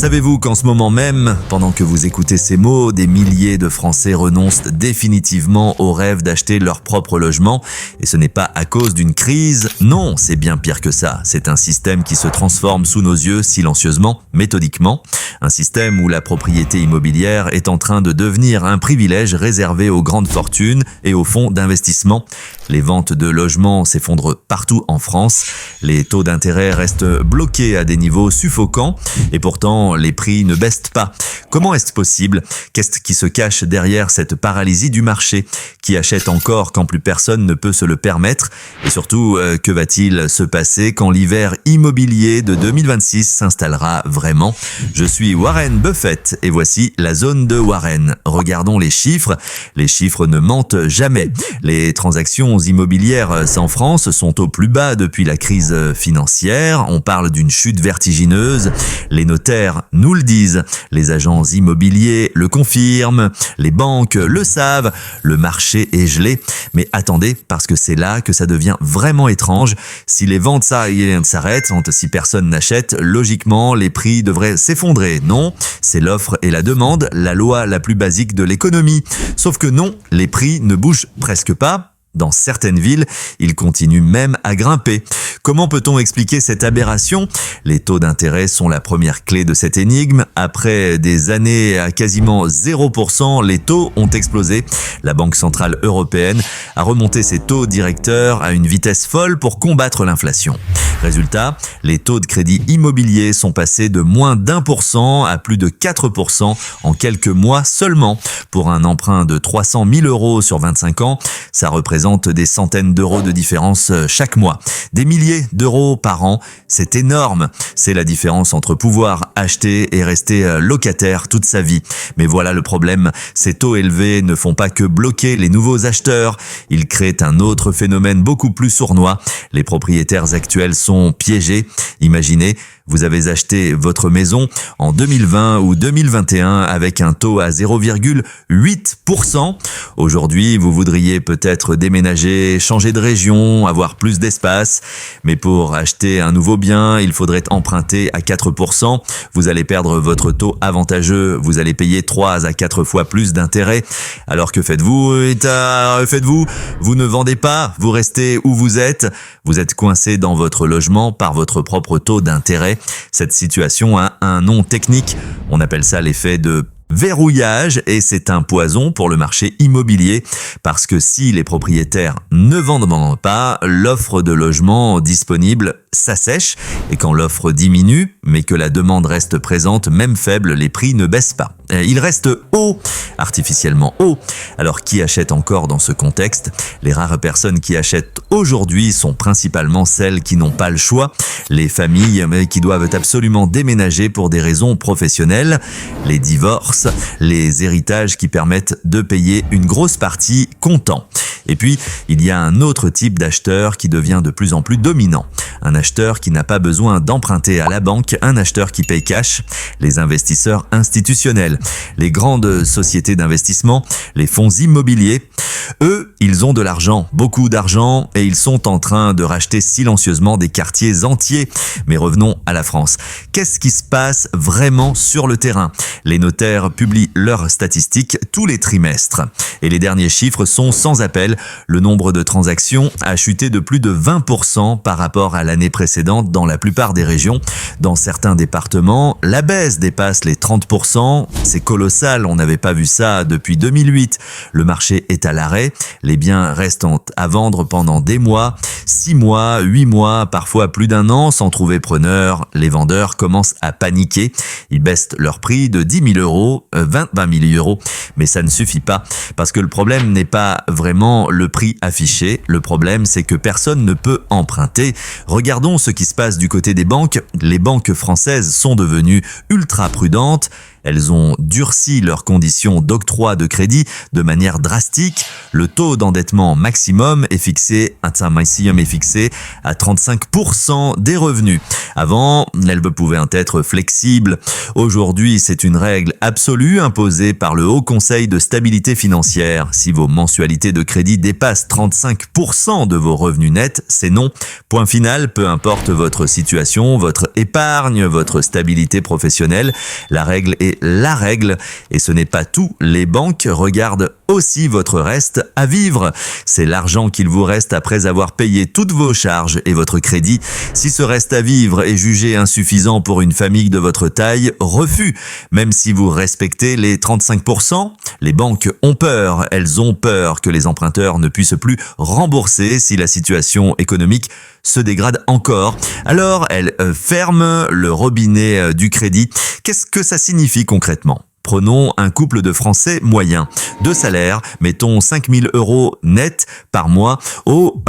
Savez-vous qu'en ce moment même, pendant que vous écoutez ces mots, des milliers de Français renoncent définitivement au rêve d'acheter leur propre logement? Et ce n'est pas à cause d'une crise, non, c'est bien pire que ça. C'est un système qui se transforme sous nos yeux silencieusement, méthodiquement. Un système où la propriété immobilière est en train de devenir un privilège réservé aux grandes fortunes et aux fonds d'investissement. Les ventes de logements s'effondrent partout en France. Les taux d'intérêt restent bloqués à des niveaux suffocants et pourtant les prix ne baissent pas. Comment est-ce possible? Qu'est-ce qui se cache derrière cette paralysie du marché? Qui achète encore quand plus personne ne peut se le permettre? Et surtout, que va-t-il se passer quand l'hiver immobilier de 2026 s'installera vraiment? Je suis Warren Buffett et voici la zone de Warren. Regardons les chiffres. Les chiffres ne mentent jamais. Les transactions immobilières en France sont au plus bas depuis la crise financière. On parle d'une chute vertigineuse. Les notaires nous le disent. Les agents immobiliers le confirment. Les banques le savent. Le marché est gelé. Mais attendez, parce que c'est là que ça devient vraiment étrange. Si les ventes s'arrêtent, si personne n'achète, logiquement, les prix devraient s'effondrer. Non, c'est l'offre et la demande, la loi la plus basique de l'économie. Sauf que non, les prix ne bougent presque pas. Dans certaines villes, ils continuent même à grimper. Comment peut-on expliquer cette aberration? Les taux d'intérêt sont la première clé de cette énigme. Après des années à quasiment 0%, les taux ont explosé. La Banque centrale européenne a remonté ses taux directeurs à une vitesse folle pour combattre l'inflation. Résultat, les taux de crédit immobilier sont passés de moins d'1% à plus de 4% en quelques mois seulement. Pour un emprunt de 300 000 € sur 25 ans, ça représente des centaines d'euros de différence chaque mois. Des milliers d'euros par an, c'est énorme. C'est la différence entre pouvoir acheter et rester locataire toute sa vie. Mais voilà le problème, ces taux élevés ne font pas que bloquer les nouveaux acheteurs. Ils créent un autre phénomène beaucoup plus sournois. Les propriétaires actuels sont piégés. Imaginez, vous avez acheté votre maison en 2020 ou 2021 avec un taux à 0,8%. Aujourd'hui, vous voudriez peut-être déménager, changer de région, avoir plus d'espace. Mais pour acheter un nouveau bien, il faudrait emprunter à 4%. Vous allez perdre votre taux avantageux. Vous allez payer 3 à 4 fois plus d'intérêt. Alors que faites-vous? Vous ne vendez pas, vous restez où vous êtes. Vous êtes coincé dans votre logement par votre propre taux d'intérêt. Cette situation a un nom technique, on appelle ça l'effet de verrouillage et c'est un poison pour le marché immobilier parce que si les propriétaires ne vendent pas, l'offre de logement disponible s'assèche et quand l'offre diminue mais que la demande reste présente, même faible, les prix ne baissent pas. Ils restent hauts, artificiellement hauts. Alors qui achète encore dans ce contexte? Les rares personnes qui achètent aujourd'hui sont principalement celles qui n'ont pas le choix, les familles qui doivent absolument déménager pour des raisons professionnelles, les divorces, les héritages qui permettent de payer une grosse partie comptant. Et puis, il y a un autre type d'acheteur qui devient de plus en plus dominant. Un acheteur qui n'a pas besoin d'emprunter à la banque, un acheteur qui paye cash, les investisseurs institutionnels, les grandes sociétés d'investissement, les fonds immobiliers. Eux, ils ont de l'argent, beaucoup d'argent, et ils sont en train de racheter silencieusement des quartiers entiers. Mais revenons à la France. Qu'est-ce qui se passe vraiment sur le terrain? Les notaires publient leurs statistiques tous les trimestres. Et les derniers chiffres sont sans appel. Le nombre de transactions a chuté de plus de 20% par rapport à l'année précédente dans la plupart des régions. Dans certains départements, la baisse dépasse les 30%. C'est colossal, on n'avait pas vu ça depuis 2008. Le marché est à l'arrêt. Les biens restent à vendre pendant des mois, 6 mois, 8 mois, parfois plus d'un an sans trouver preneur. Les vendeurs commencent à paniquer. Ils baissent leur prix de 10 000 €, 20 000 €. Mais ça ne suffit pas parce que le problème n'est pas vraiment le prix affiché. Le problème, c'est que personne ne peut emprunter. Regardons ce qui se passe du côté des banques. Les banques françaises sont devenues ultra prudentes. Elles ont durci leurs conditions d'octroi de crédit de manière drastique. Le taux d'endettement maximum est fixé à 35% des revenus. Avant, elles pouvaient être flexibles. Aujourd'hui, c'est une règle absolue imposée par le Haut Conseil de stabilité financière. Si vos mensualités de crédit dépassent 35% de vos revenus nets, c'est non. Point final, peu importe votre situation, votre épargne, votre stabilité professionnelle, la règle est la règle. Et ce n'est pas tout. Les banques regardent aussi votre reste à vivre. C'est l'argent qu'il vous reste après avoir payé toutes vos charges et votre crédit. Si ce reste à vivre est jugé insuffisant pour une famille de votre taille, refus. Même si vous respectez les 35%, les banques ont peur. Elles ont peur que les emprunteurs ne puissent plus rembourser si la situation économique se dégrade encore. Alors, elles ferment le robinet du crédit. Qu'est-ce que ça signifie concrètement ? Prenons un couple de Français moyens. 2 salaires, mettons 5 000 € net par mois au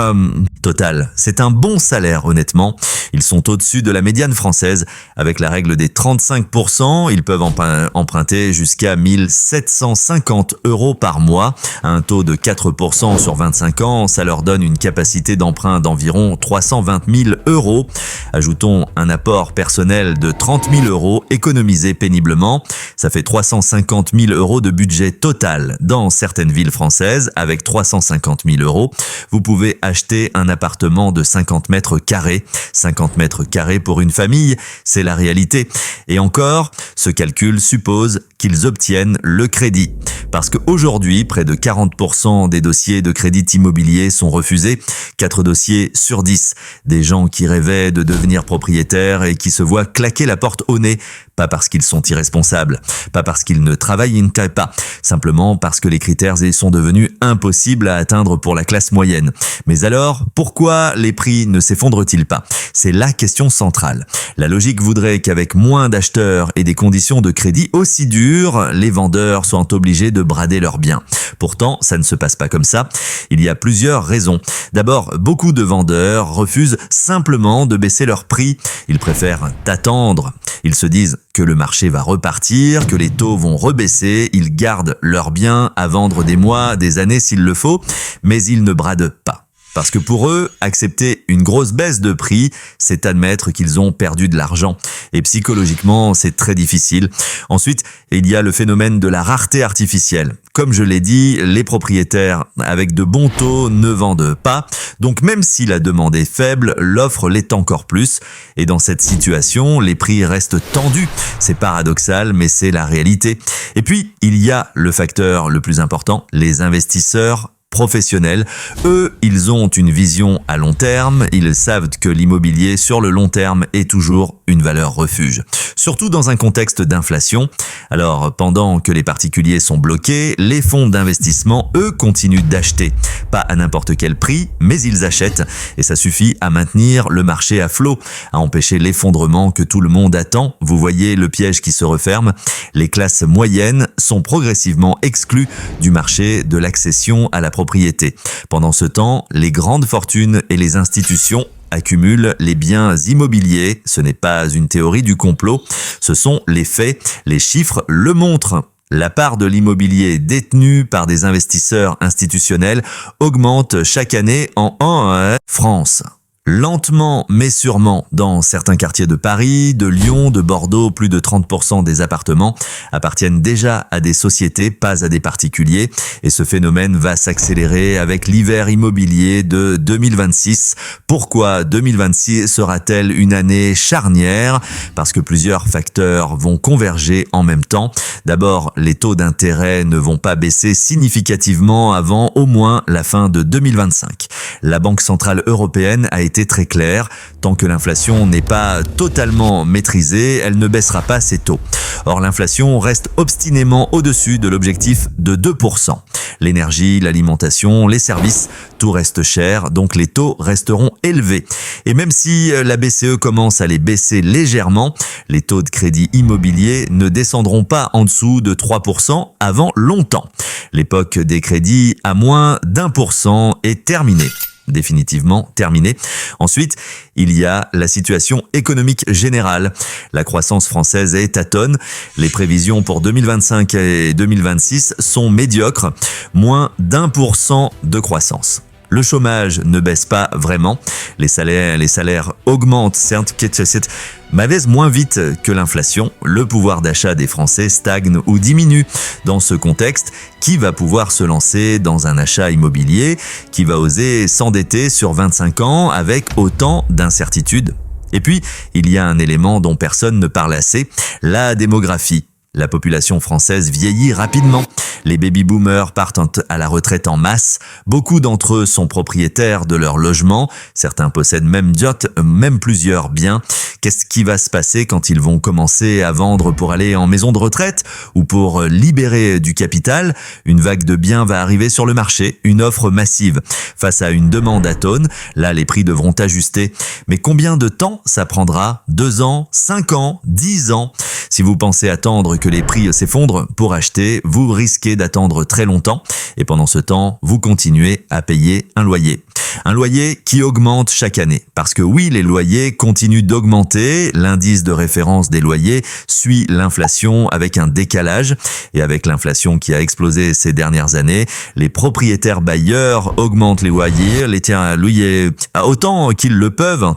total. C'est un bon salaire, honnêtement. Ils sont au-dessus de la médiane française. Avec la règle des 35%, ils peuvent emprunter jusqu'à 1 750 € par mois. À un taux de 4% sur 25 ans, ça leur donne une capacité d'emprunt d'environ 320 000 €. Ajoutons un apport personnel de 30 000 € économisé péniblement. Ça fait 350 000 € de budget total. Dans certaines villes françaises, avec 350 000 €, vous pouvez acheter un appartement de 50 mètres carrés. 50 mètres carrés pour une famille, c'est la réalité. Et encore, ce calcul suppose qu'ils obtiennent le crédit. Parce qu'aujourd'hui, près de 40% des dossiers de crédit immobilier sont refusés. 4 dossiers sur 10. Des gens qui rêvaient de devenir propriétaires et qui se voient claquer la porte au nez. Pas parce qu'ils sont irresponsables, pas parce qu'ils ne travaillent pas, simplement parce que les critères sont devenus impossibles à atteindre pour la classe moyenne. Mais alors, pourquoi les prix ne s'effondrent-ils pas ? C'est la question centrale. La logique voudrait qu'avec moins d'acheteurs et des conditions de crédit aussi dures, les vendeurs soient obligés de brader leurs biens. Pourtant, ça ne se passe pas comme ça. Il y a plusieurs raisons. D'abord, beaucoup de vendeurs refusent simplement de baisser leurs prix. Ils préfèrent attendre. Ils se disent que le marché va repartir, que les taux vont rebaisser, ils gardent leurs biens à vendre des mois, des années s'il le faut, mais ils ne bradent pas. Parce que pour eux, accepter une grosse baisse de prix, c'est admettre qu'ils ont perdu de l'argent. Et psychologiquement, c'est très difficile. Ensuite, il y a le phénomène de la rareté artificielle. Comme je l'ai dit, les propriétaires avec de bons taux ne vendent pas. Donc même si la demande est faible, l'offre l'est encore plus. Et dans cette situation, les prix restent tendus. C'est paradoxal, mais c'est la réalité. Et puis, il y a le facteur le plus important, les investisseurs professionnels. Eux, ils ont une vision à long terme, ils savent que l'immobilier sur le long terme est toujours une valeur refuge. Surtout dans un contexte d'inflation. Alors, pendant que les particuliers sont bloqués, les fonds d'investissement, eux, continuent d'acheter. Pas à n'importe quel prix, mais ils achètent. Et ça suffit à maintenir le marché à flot, à empêcher l'effondrement que tout le monde attend. Vous voyez le piège qui se referme. Les classes moyennes sont progressivement exclues du marché de l'accession à la propriété. Pendant ce temps, les grandes fortunes et les institutions accumulent les biens immobiliers. Ce n'est pas une théorie du complot, ce sont les faits. Les chiffres le montrent. La part de l'immobilier détenu par des investisseurs institutionnels augmente chaque année en France. Lentement mais sûrement, dans certains quartiers de Paris, de Lyon, de Bordeaux, plus de 30% des appartements appartiennent déjà à des sociétés, pas à des particuliers. Et ce phénomène va s'accélérer avec l'hiver immobilier de 2026. Pourquoi 2026 sera-t-elle une année charnière ? Parce que plusieurs facteurs vont converger en même temps. D'abord, les taux d'intérêt ne vont pas baisser significativement avant au moins la fin de 2025. La Banque centrale européenne a été très claire, tant que l'inflation n'est pas totalement maîtrisée, elle ne baissera pas ses taux. Or, l'inflation reste obstinément au-dessus de l'objectif de 2%. L'énergie, l'alimentation, les services, tout reste cher, donc les taux resteront élevés. Et même si la BCE commence à les baisser légèrement, les taux de crédit immobilier ne descendront pas en dessous de 3% avant longtemps. L'époque des crédits à moins d'1% est terminée. définitivement terminée. Ensuite, il y a la situation économique générale. La croissance française est tâtonne. Les prévisions pour 2025 et 2026 sont médiocres, moins d'1% de croissance. Le chômage ne baisse pas vraiment. Les salaires augmentent, certes, mais baissent moins vite que l'inflation. Le pouvoir d'achat des Français stagne ou diminue. Dans ce contexte, qui va pouvoir se lancer dans un achat immobilier? Qui va oser s'endetter sur 25 ans avec autant d'incertitudes? Et puis, il y a un élément dont personne ne parle assez, la démographie. La population française vieillit rapidement. Les baby-boomers partent à la retraite en masse. Beaucoup d'entre eux sont propriétaires de leur logement. Certains possèdent même plusieurs biens. Qu'est-ce qui va se passer quand ils vont commencer à vendre pour aller en maison de retraite ou pour libérer du capital? Une vague de biens va arriver sur le marché, une offre massive. Face à une demande atone, là les prix devront ajuster. Mais combien de temps ça prendra? 2 ans, 5 ans, 10 ans? Si vous pensez attendre que les prix s'effondrent pour acheter, vous risquez d'attendre très longtemps et pendant ce temps, vous continuez à payer un loyer. Un loyer qui augmente chaque année. Parce que oui, les loyers continuent d'augmenter. L'indice de référence des loyers suit l'inflation avec un décalage. Et avec l'inflation qui a explosé ces dernières années, les propriétaires bailleurs augmentent les loyers, autant qu'ils le peuvent,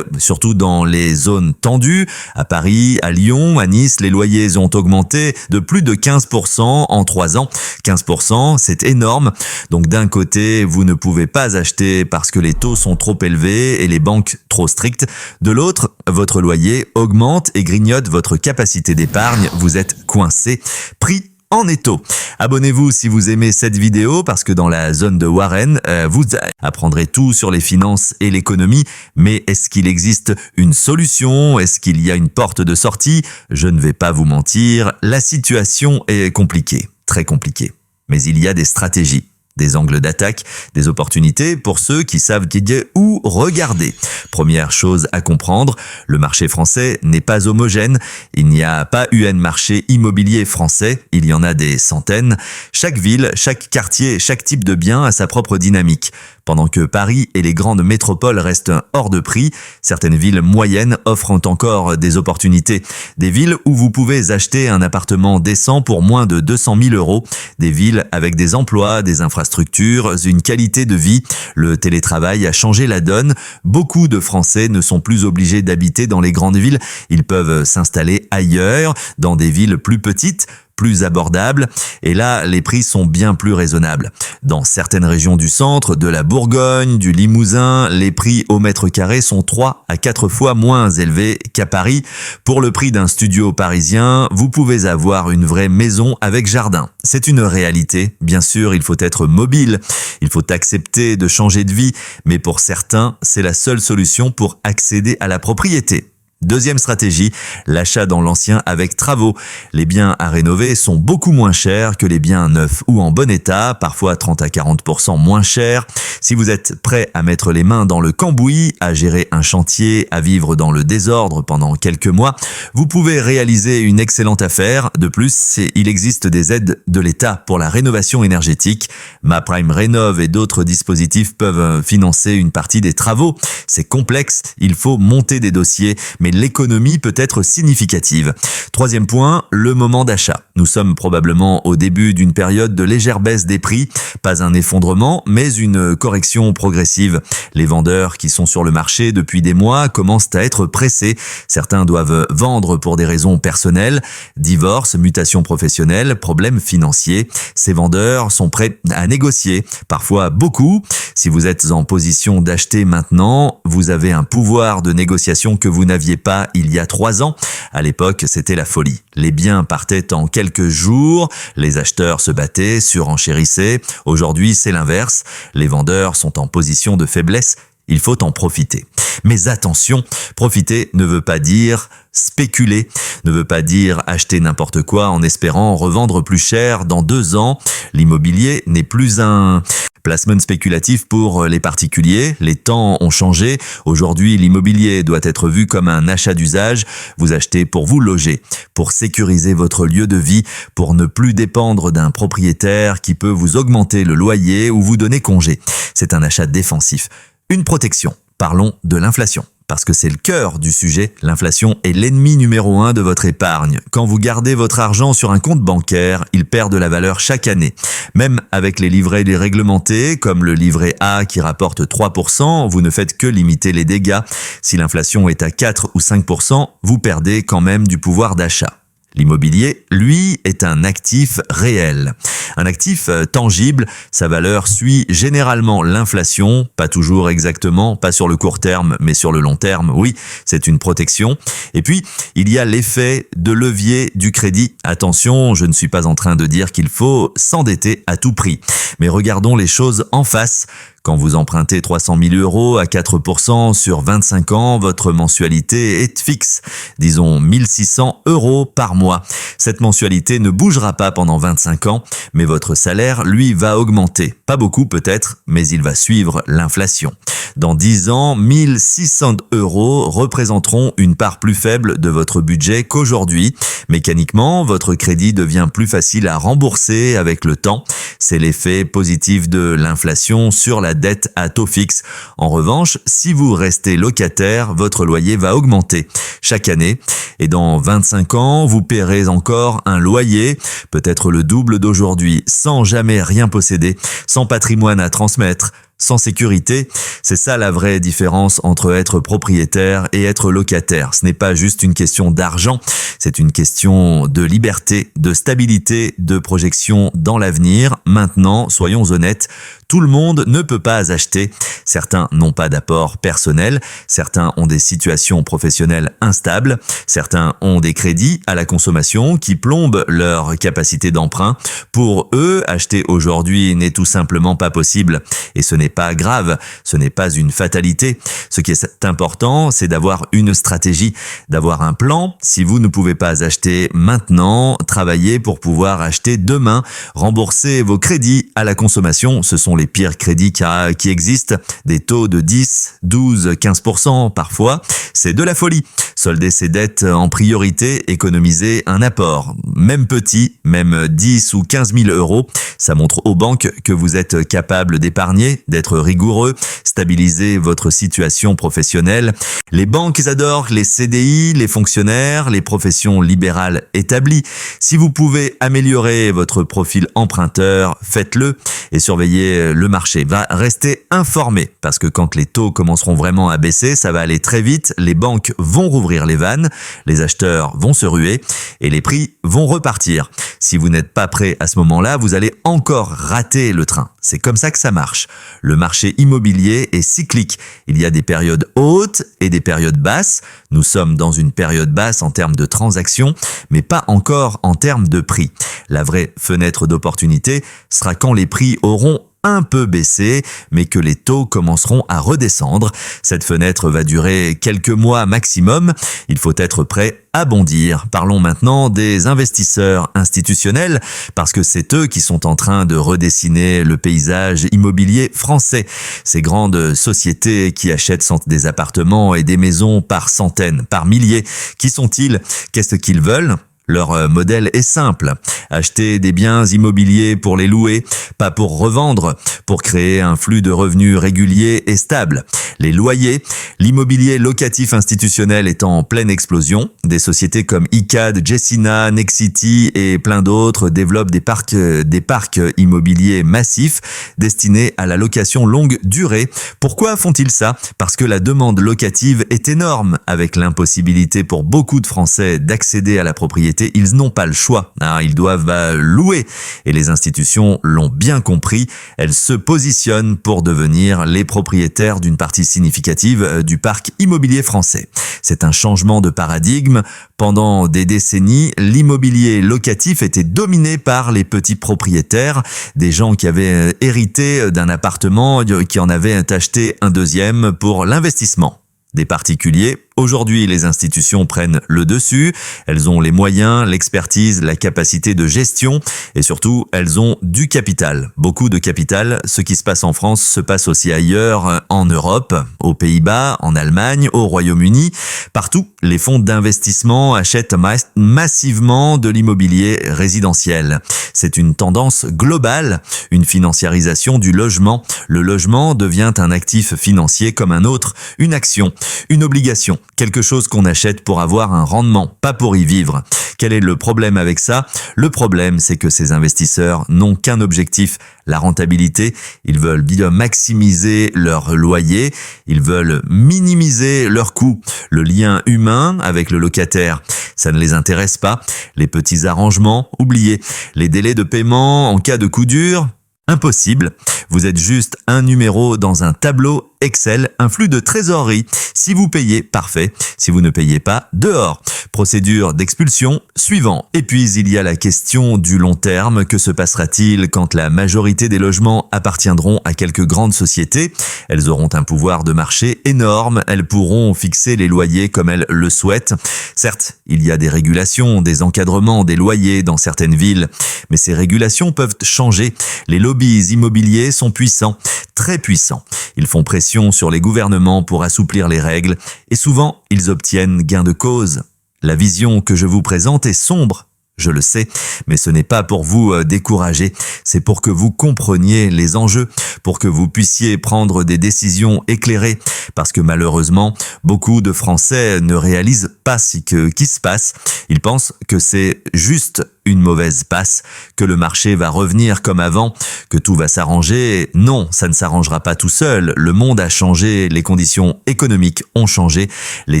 surtout dans les zones tendues. À Paris, à Lyon, à Nice, les loyers ont augmenté de plus de 15% en 3 ans. 15%, c'est énorme. Donc d'un côté, vous ne pouvez pas acheter parce que les taux sont trop élevés et les banques trop strictes. De l'autre, votre loyer augmente et grignote votre capacité d'épargne. Vous êtes coincé, pris en étau. Abonnez-vous si vous aimez cette vidéo parce que dans la zone de Warren, vous apprendrez tout sur les finances et l'économie. Mais est-ce qu'il existe une solution? Est-ce qu'il y a une porte de sortie? Je ne vais pas vous mentir, la situation est compliquée, très compliquée. Mais il y a des stratégies. Des angles d'attaque, des opportunités pour ceux qui savent où regarder. Première chose à comprendre, le marché français n'est pas homogène. Il n'y a pas un marché immobilier français, il y en a des centaines. Chaque ville, chaque quartier, chaque type de bien a sa propre dynamique. Pendant que Paris et les grandes métropoles restent hors de prix, certaines villes moyennes offrent encore des opportunités. Des villes où vous pouvez acheter un appartement décent pour moins de 200 000 €. Des villes avec des emplois, des infrastructures, une qualité de vie. Le télétravail a changé la donne. Beaucoup de Français ne sont plus obligés d'habiter dans les grandes villes. Ils peuvent s'installer ailleurs, dans des villes plus petites, plus abordables, et là, les prix sont bien plus raisonnables. Dans certaines régions du centre, de la Bourgogne, du Limousin, les prix au mètre carré sont 3 à 4 fois moins élevés qu'à Paris. Pour le prix d'un studio parisien, vous pouvez avoir une vraie maison avec jardin. C'est une réalité. Bien sûr, il faut être mobile, il faut accepter de changer de vie, mais pour certains, c'est la seule solution pour accéder à la propriété. Deuxième stratégie, l'achat dans l'ancien avec travaux. Les biens à rénover sont beaucoup moins chers que les biens neufs ou en bon état, parfois 30 à 40% moins chers. Si vous êtes prêt à mettre les mains dans le cambouis, à gérer un chantier, à vivre dans le désordre pendant quelques mois, vous pouvez réaliser une excellente affaire. De plus, il existe des aides de l'État pour la rénovation énergétique. MaPrimeRénov' et d'autres dispositifs peuvent financer une partie des travaux. C'est complexe, il faut monter des dossiers, mais l'économie peut être significative. Troisième point, le moment d'achat. Nous sommes probablement au début d'une période de légère baisse des prix, pas un effondrement, mais une correction progressive. Les vendeurs qui sont sur le marché depuis des mois commencent à être pressés. Certains doivent vendre pour des raisons personnelles, divorce, mutation professionnelle, problèmes financiers. Ces vendeurs sont prêts à négocier, parfois beaucoup. Si vous êtes en position d'acheter maintenant, vous avez un pouvoir de négociation que vous n'aviez pas il y a 3 ans. À l'époque, c'était la folie. Les biens partaient en quelques jours, les acheteurs se battaient, surenchérissaient. Aujourd'hui, c'est l'inverse. Les vendeurs sont en position de faiblesse. Il faut en profiter. Mais attention, profiter ne veut pas dire spéculer, ne veut pas dire acheter n'importe quoi en espérant revendre plus cher dans 2 ans. L'immobilier n'est plus un Placement spéculatif pour les particuliers, les temps ont changé. Aujourd'hui, l'immobilier doit être vu comme un achat d'usage. Vous achetez pour vous loger, pour sécuriser votre lieu de vie, pour ne plus dépendre d'un propriétaire qui peut vous augmenter le loyer ou vous donner congé. C'est un achat défensif. Une protection. Parlons de l'inflation. Parce que c'est le cœur du sujet, l'inflation est l'ennemi numéro 1 de votre épargne. Quand vous gardez votre argent sur un compte bancaire, il perd de la valeur chaque année. Même avec les livrets déréglementés, comme le livret A qui rapporte 3%, vous ne faites que limiter les dégâts. Si l'inflation est à 4 ou 5%, vous perdez quand même du pouvoir d'achat. L'immobilier, lui, est un actif réel. Un actif tangible, sa valeur suit généralement l'inflation, pas toujours exactement, pas sur le court terme, mais sur le long terme, oui, c'est une protection. Et puis, il y a l'effet de levier du crédit. Attention, je ne suis pas en train de dire qu'il faut s'endetter à tout prix, mais regardons les choses en face. Quand vous empruntez 300 000 € à 4% sur 25 ans, votre mensualité est fixe. Disons 1 600 € par mois. Cette mensualité ne bougera pas pendant 25 ans, mais votre salaire, lui, va augmenter. Pas beaucoup peut-être, mais il va suivre l'inflation. Dans 10 ans, 1 600 € représenteront une part plus faible de votre budget qu'aujourd'hui. Mécaniquement, votre crédit devient plus facile à rembourser avec le temps. C'est l'effet positif de l'inflation sur la dette à taux fixe. En revanche, si vous restez locataire, votre loyer va augmenter chaque année. Et dans 25 ans, vous paierez encore un loyer, peut-être le double d'aujourd'hui, sans jamais rien posséder, sans patrimoine à transmettre, sans sécurité. C'est ça la vraie différence entre être propriétaire et être locataire. Ce n'est pas juste une question d'argent, c'est une question de liberté, de stabilité, de projection dans l'avenir. Maintenant, soyons honnêtes, tout le monde ne peut pas acheter. Certains n'ont pas d'apport personnel, certains ont des situations professionnelles instables, certains ont des crédits à la consommation qui plombent leur capacité d'emprunt. Pour eux, acheter aujourd'hui n'est tout simplement pas possible. Et ce n'est pas grave, ce n'est pas une fatalité. Ce qui est important, c'est d'avoir une stratégie, d'avoir un plan. Si vous ne pouvez pas acheter maintenant, travaillez pour pouvoir acheter demain. Remboursez vos crédits à la consommation, ce sont les pires crédits qui existent, des taux de 10, 12, 15% parfois. C'est de la folie. Solder ses dettes en priorité, économiser un apport. Même petit, même 10 ou 15 000 €, ça montre aux banques que vous êtes capable d'épargner, d'être rigoureux, stabiliser votre situation professionnelle. Les banques adorent les CDI, les fonctionnaires, les professions libérales établies. Si vous pouvez améliorer votre profil emprunteur, faites-le et surveillez le marché. Restez informé parce que quand les taux commenceront vraiment à baisser, ça va aller très vite. Les banques vont rouvrir les vannes, les acheteurs vont se ruer et les prix vont repartir. Si vous n'êtes pas prêt à ce moment-là, vous allez encore rater le train. C'est comme ça que ça marche. Le marché immobilier est cyclique. Il y a des périodes hautes et des périodes basses. Nous sommes dans une période basse en termes de transactions, mais pas encore en termes de prix. La vraie fenêtre d'opportunité sera quand les prix auront un peu baissé, mais que les taux commenceront à redescendre. Cette fenêtre va durer quelques mois maximum. Il faut être prêt à bondir. Parlons maintenant des investisseurs institutionnels, parce que c'est eux qui sont en train de redessiner le paysage immobilier français. Ces grandes sociétés qui achètent des appartements et des maisons par centaines, par milliers. Qui sont-ils? Qu'est-ce qu'ils veulent? Leur modèle est simple, acheter des biens immobiliers pour les louer, pas pour revendre, pour créer un flux de revenus régulier et stable. Les loyers, l'immobilier locatif institutionnel est en pleine explosion. Des sociétés comme Icade, Gecina, Nexity et plein d'autres développent des parcs immobiliers massifs destinés à la location longue durée. Pourquoi font-ils ça? Parce que la demande locative est énorme, avec l'impossibilité pour beaucoup de Français d'accéder à la propriété. Ils n'ont pas le choix, ils doivent louer. Et les institutions l'ont bien compris, elles se positionnent pour devenir les propriétaires d'une partie significative du parc immobilier français. C'est un changement de paradigme. Pendant des décennies, l'immobilier locatif était dominé par les petits propriétaires, des gens qui avaient hérité d'un appartement, qui en avaient acheté un deuxième pour l'investissement. Des particuliers Aujourd'hui, les institutions prennent le dessus. Elles ont les moyens, l'expertise, la capacité de gestion et surtout, elles ont du capital. Beaucoup de capital. Ce qui se passe en France se passe aussi ailleurs, en Europe, aux Pays-Bas, en Allemagne, au Royaume-Uni. Partout, les fonds d'investissement achètent massivement de l'immobilier résidentiel. C'est une tendance globale, une financiarisation du logement. Le logement devient un actif financier comme un autre, une action, une obligation, quelque chose qu'on achète pour avoir un rendement, pas pour y vivre. Quel est le problème avec ça? Le problème, c'est que ces investisseurs n'ont qu'un objectif, la rentabilité. Ils veulent bien maximiser leur loyer, ils veulent minimiser leurs coûts. Le lien humain avec le locataire, ça ne les intéresse pas. Les petits arrangements, oubliez. Les délais de paiement en cas de coup dur, impossible. Vous êtes juste un numéro dans un tableau Excel, un flux de trésorerie. Si vous payez, parfait. Si vous ne payez pas, dehors. Procédure d'expulsion, suivant. Et puis, il y a la question du long terme. Que se passera-t-il quand la majorité des logements appartiendront à quelques grandes sociétés? Elles auront un pouvoir de marché énorme. Elles pourront fixer les loyers comme elles le souhaitent. Certes, il y a des régulations, des encadrements des loyers dans certaines villes. Mais ces régulations peuvent changer. Les lobbies immobiliers sont puissants, très puissants. Ils font pression sur les gouvernements pour assouplir les règles et souvent ils obtiennent gain de cause. La vision que je vous présente est sombre, je le sais, mais ce n'est pas pour vous décourager, c'est pour que vous compreniez les enjeux, pour que vous puissiez prendre des décisions éclairées, parce que malheureusement, beaucoup de Français ne réalisent pas ce qui se passe. Ils pensent que c'est juste une mauvaise passe, que le marché va revenir comme avant, que tout va s'arranger. Non, ça ne s'arrangera pas tout seul. Le monde a changé, les conditions économiques ont changé. Les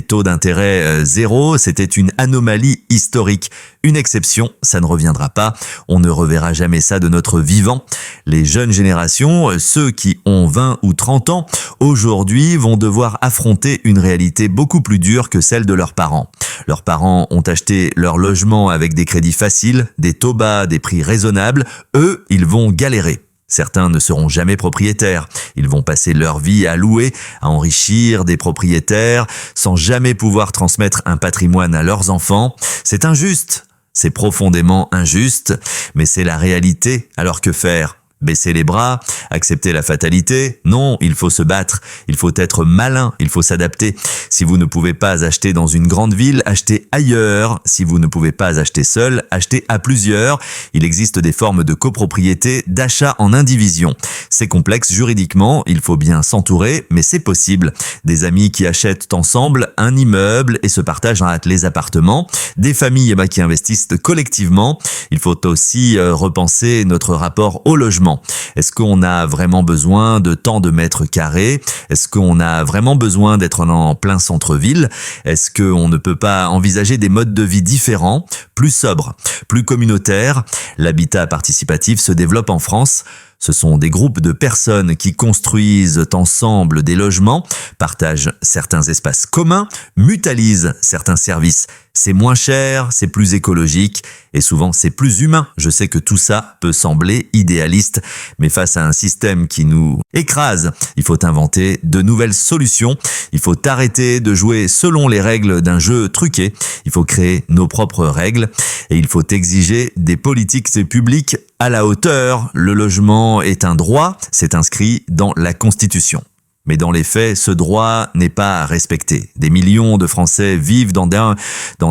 taux d'intérêt zéro, c'était une anomalie historique. Une exception, ça ne reviendra pas. On ne reverra jamais ça de notre vivant. Les jeunes générations, ceux qui ont 20 ou 30 ans, aujourd'hui vont devoir affronter une réalité beaucoup plus dure que celle de leurs parents. Leurs parents ont acheté leur logement avec des crédits faciles, des taux bas, des prix raisonnables. Eux, ils vont galérer. Certains ne seront jamais propriétaires. Ils vont passer leur vie à louer, à enrichir des propriétaires, sans jamais pouvoir transmettre un patrimoine à leurs enfants. C'est injuste. C'est profondément injuste, mais c'est la réalité. Alors que faire ? Baisser les bras, accepter la fatalité? Non, il faut se battre, il faut être malin, il faut s'adapter. Si vous ne pouvez pas acheter dans une grande ville, achetez ailleurs. Si vous ne pouvez pas acheter seul, achetez à plusieurs. Il existe des formes de copropriété, d'achat en indivision. C'est complexe juridiquement, il faut bien s'entourer, mais c'est possible. Des amis qui achètent ensemble un immeuble et se partagent les appartements. Des familles qui investissent collectivement. Il faut aussi repenser notre rapport au logement. Est-ce qu'on a vraiment besoin de tant de mètres carrés? Est-ce qu'on a vraiment besoin d'être en plein centre-ville? Est-ce qu'on ne peut pas envisager des modes de vie différents, plus sobres, plus communautaires? L'habitat participatif se développe en France. Ce sont des groupes de personnes qui construisent ensemble des logements, partagent certains espaces communs, mutualisent certains services. C'est moins cher, c'est plus écologique et souvent c'est plus humain. Je sais que tout ça peut sembler idéaliste, mais face à un système qui nous écrase, il faut inventer de nouvelles solutions. Il faut arrêter de jouer selon les règles d'un jeu truqué. Il faut créer nos propres règles et il faut exiger des politiques publiques à la hauteur. Le logement est un droit, c'est inscrit dans la Constitution. Mais dans les faits, ce droit n'est pas respecté. Des millions de Français vivent dans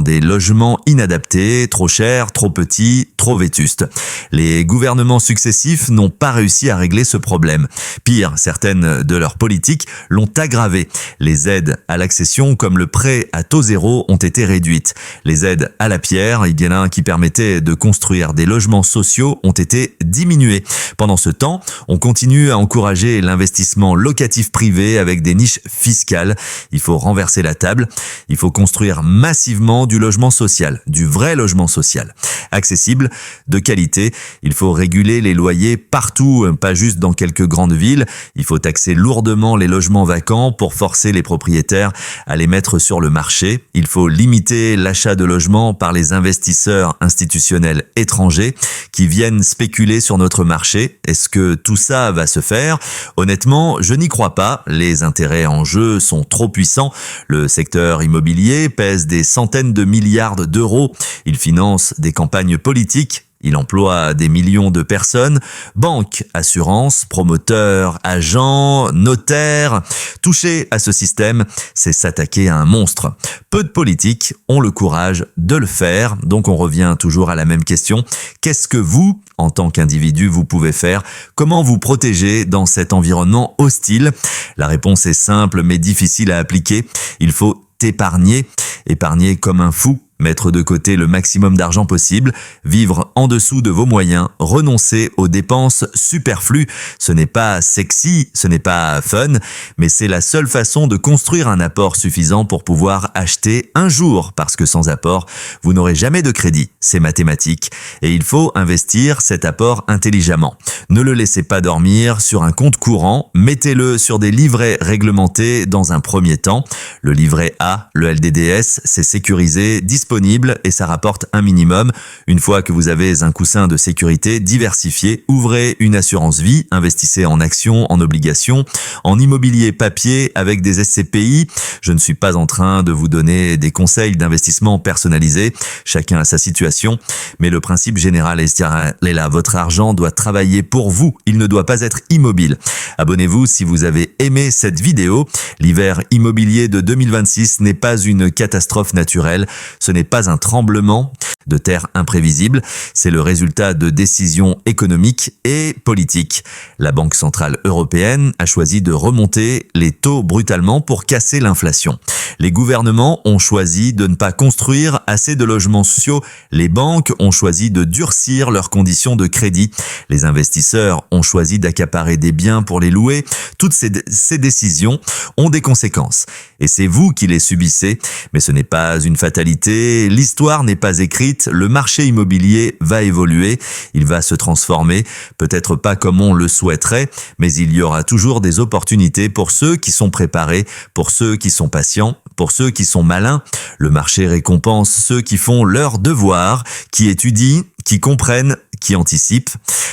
des logements inadaptés, trop chers, trop petits, trop vétustes. Les gouvernements successifs n'ont pas réussi à régler ce problème. Pire, certaines de leurs politiques l'ont aggravé. Les aides à l'accession, comme le prêt à taux zéro, ont été réduites. Les aides à la pierre, qui permettaient de construire des logements sociaux, ont été diminuées. Pendant ce temps, on continue à encourager l'investissement locatif privé avec des niches fiscales. Il faut renverser la table. Il faut construire massivement du logement social, du vrai logement social. accessible, de qualité. Il faut réguler les loyers partout, pas juste dans quelques grandes villes. Il faut taxer lourdement les logements vacants pour forcer les propriétaires à les mettre sur le marché. Il faut limiter l'achat de logements par les investisseurs institutionnels étrangers qui viennent spéculer sur notre marché. Est-ce que tout ça va se faire? Honnêtement, je n'y crois pas. Les intérêts en jeu sont trop puissants. Le secteur immobilier pèse des centaines de milliards d'euros. Il finance des campagnes politiques. Il emploie des millions de personnes, banques, assurances, promoteurs, agents, notaires. Toucher à ce système, c'est s'attaquer à un monstre. Peu de politiques ont le courage de le faire, donc on revient toujours à la même question. Qu'est-ce que vous, en tant qu'individu, vous pouvez faire? Comment vous protéger dans cet environnement hostile? La réponse est simple mais difficile à appliquer. Il faut épargner comme un fou. Mettre de côté le maximum d'argent possible, vivre en dessous de vos moyens, renoncer aux dépenses superflues. Ce n'est pas sexy, ce n'est pas fun, mais c'est la seule façon de construire un apport suffisant pour pouvoir acheter un jour, parce que sans apport, vous n'aurez jamais de crédit. C'est mathématique. Et il faut investir cet apport intelligemment. Ne le laissez pas dormir sur un compte courant, mettez-le sur des livrets réglementés dans un premier temps. Le livret A, le LDDS, c'est sécurisé, disponible et ça rapporte un minimum. Une fois que vous avez un coussin de sécurité diversifié, ouvrez une assurance vie, investissez en actions, en obligations, en immobilier papier avec des SCPI. Je ne suis pas en train de vous donner des conseils d'investissement personnalisés. Chacun a sa situation, mais le principe général est là. Votre argent doit travailler pour vous. Il ne doit pas être immobile. Abonnez-vous si vous avez aimé cette vidéo. L'hiver immobilier de 2026 n'est pas une catastrophe naturelle. Ce n'est pas un tremblement de terre imprévisible, c'est le résultat de décisions économiques et politiques. La Banque centrale européenne a choisi de remonter les taux brutalement pour casser l'inflation. Les gouvernements ont choisi de ne pas construire assez de logements sociaux. Les banques ont choisi de durcir leurs conditions de crédit. Les investisseurs ont choisi d'accaparer des biens pour les louer. Toutes ces décisions ont des conséquences. Et c'est vous qui les subissez. Mais ce n'est pas une fatalité. L'histoire n'est pas écrite. Le marché immobilier va évoluer. Il va se transformer. Peut-être pas comme on le souhaiterait, mais il y aura toujours des opportunités pour ceux qui sont préparés, pour ceux qui sont patients, pour ceux qui sont malins. Le marché récompense ceux qui font leur devoir, qui étudient, qui comprennent, qui anticipent.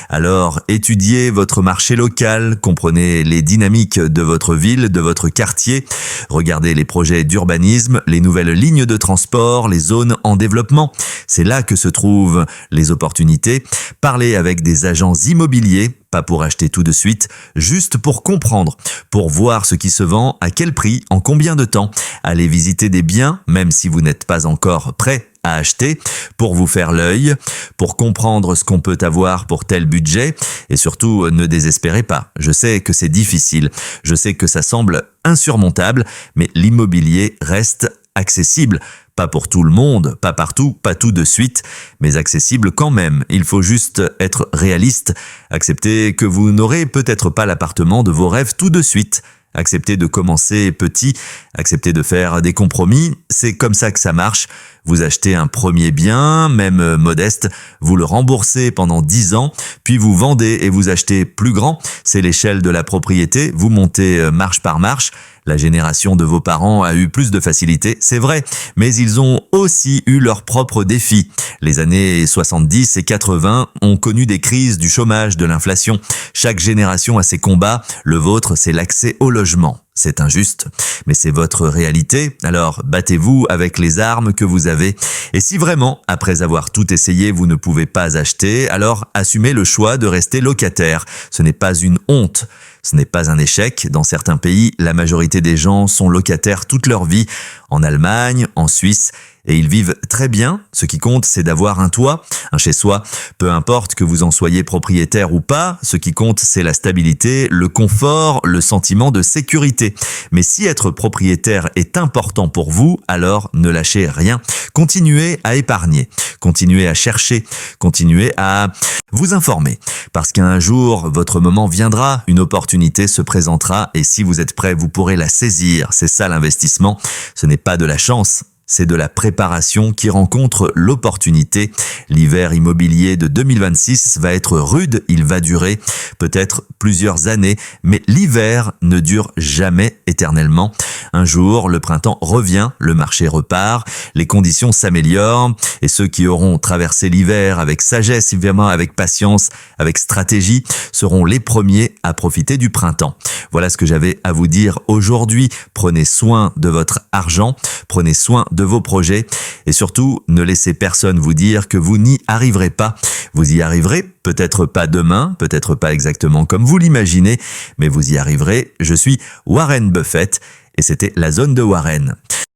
Alors, étudiez votre marché local, comprenez les dynamiques de votre ville, de votre quartier, regardez les projets d'urbanisme, les nouvelles lignes de transport, les zones en développement. C'est là que se trouvent les opportunités. Parlez avec des agents immobiliers, pas pour acheter tout de suite, juste pour comprendre, pour voir ce qui se vend, à quel prix, en combien de temps. Allez visiter des biens, même si vous n'êtes pas encore prêt à acheter, pour vous faire l'œil, pour comprendre ce qu'on peut avoir pour tel budget, et surtout ne désespérez pas. Je sais que c'est difficile, je sais que ça semble insurmontable, mais l'immobilier reste accessible. Pas pour tout le monde, pas partout, pas tout de suite, mais accessible quand même. Il faut juste être réaliste, accepter que vous n'aurez peut-être pas l'appartement de vos rêves tout de suite. Accepter de commencer petit, accepter de faire des compromis, c'est comme ça que ça marche. Vous achetez un premier bien, même modeste, vous le remboursez pendant 10 ans, puis vous vendez et vous achetez plus grand. C'est l'échelle de la propriété, vous montez marche par marche. La génération de vos parents a eu plus de facilité, c'est vrai, mais ils ont aussi eu leurs propres défis. Les années 70 et 80 ont connu des crises, du chômage, de l'inflation. Chaque génération a ses combats, le vôtre c'est l'accès au logement. C'est injuste, mais c'est votre réalité, alors battez-vous avec les armes que vous avez. Et si vraiment, après avoir tout essayé, vous ne pouvez pas acheter, alors assumez le choix de rester locataire. Ce n'est pas une honte. Ce n'est pas un échec. Dans certains pays, la majorité des gens sont locataires toute leur vie. En Allemagne, en Suisse, et ils vivent très bien. Ce qui compte, c'est d'avoir un toit, un chez-soi. Peu importe que vous en soyez propriétaire ou pas, ce qui compte, c'est la stabilité, le confort, le sentiment de sécurité. Mais si être propriétaire est important pour vous, alors ne lâchez rien. Continuez à épargner, continuez à chercher, continuez à vous informer. Parce qu'un jour, votre moment viendra, une opportunité se présentera et si vous êtes prêt, vous pourrez la saisir. C'est ça l'investissement. Ce n'est pas de la chance. c'est de la préparation qui rencontre l'opportunité. L'hiver immobilier de 2026 va être rude, il va durer peut-être plusieurs années, mais l'hiver ne dure jamais éternellement. Un jour, le printemps revient, le marché repart, les conditions s'améliorent et ceux qui auront traversé l'hiver avec sagesse, évidemment avec patience, avec stratégie, seront les premiers à profiter du printemps. Voilà ce que j'avais à vous dire aujourd'hui. Prenez soin de votre argent, prenez soin de vos projets et surtout ne laissez personne vous dire que vous n'y arriverez pas. Vous y arriverez, peut-être pas demain, peut-être pas exactement comme vous l'imaginez, mais vous y arriverez. Je suis Warren Buffett et c'était la zone de Warren.